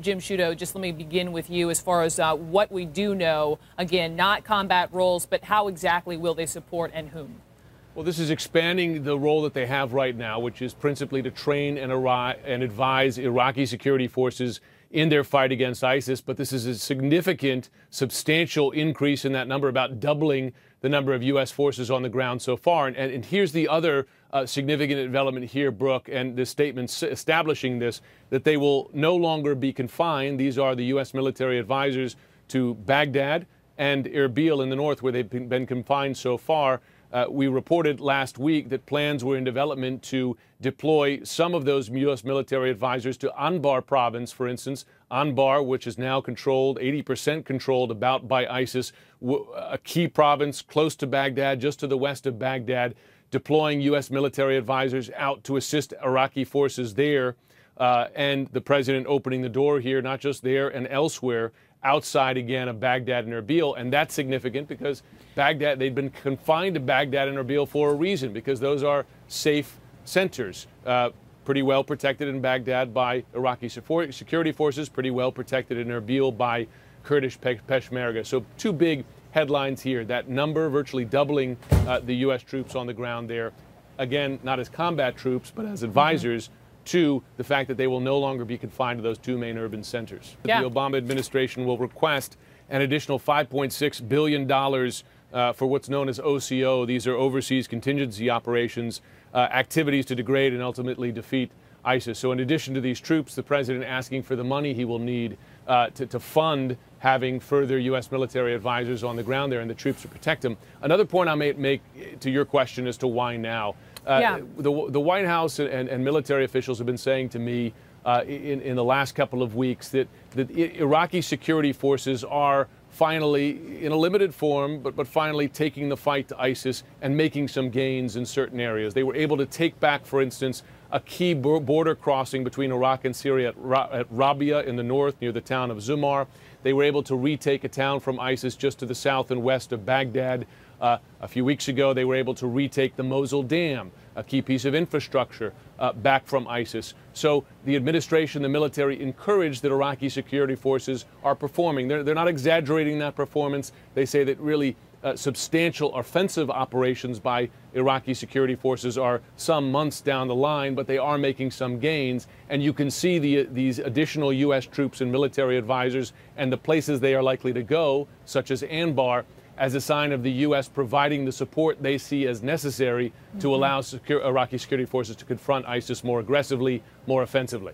Jim Sciutto, just let me begin with you as far as what we do know. Again, not combat roles, but how exactly will they support and whom? Well, this is expanding the role that they have right now, which is principally to train and advise Iraqi security forces in their fight against ISIS. But this is a significant, substantial increase in that number, about doubling the number of U.S. forces on the ground so far. And here's the other significant development here, Brooke, and the statement establishing this, that they will no longer be confined. These are the U.S. military advisors to Baghdad and Erbil in the north, where they've been confined so far. We reported last week that plans were in development to deploy some of those U.S. military advisors to Anbar Province, for instance. Anbar, which is now controlled, 80% controlled about by ISIS, a key province close to Baghdad, just to the west of Baghdad, deploying U.S. military advisors out to assist Iraqi forces there. And the president opening the door here, not just there and elsewhere, outside again of Baghdad and Erbil. And that's significant because Baghdad, they've been confined to Baghdad and Erbil for a reason, because those are safe centers, pretty well protected in Baghdad by Iraqi security forces, pretty well protected in Erbil by Kurdish Peshmerga. So two big headlines here, that number virtually doubling the U.S. troops on the ground there. Again, not as combat troops, but as advisors. To the fact that they will no longer be confined to those two main urban centers. Yeah. The Obama administration will request an additional $5.6 billion for what's known as OCO. These are overseas contingency operations, activities to degrade and ultimately defeat ISIS. So in addition to these troops, the president asking for the money he will need to fund having further U.S. military advisors on the ground there and the troops to protect them. Another point I may make to your question as to why now. The White House and military officials have been saying to me in the last couple of weeks that Iraqi security forces are finally, in a limited form, but finally taking the fight to ISIS and making some gains in certain areas. They were able to take back, for instance, a key border crossing between Iraq and Syria at Rabia in the north near the town of Zumar. They were able to retake a town from ISIS just to the south and west of Baghdad. A few weeks ago, they were able to retake the Mosul Dam, a key piece of infrastructure, back from ISIS. So the administration, the military, encouraged that Iraqi security forces are performing. They're not exaggerating that performance. They say that really substantial offensive operations by Iraqi security forces are some months down the line, but they are making some gains. And you can see these additional U.S. troops and military advisors and the places they are likely to go, such as Anbar, as a sign of the U.S. providing the support they see as necessary to allow Iraqi security forces to confront ISIS more aggressively, more offensively.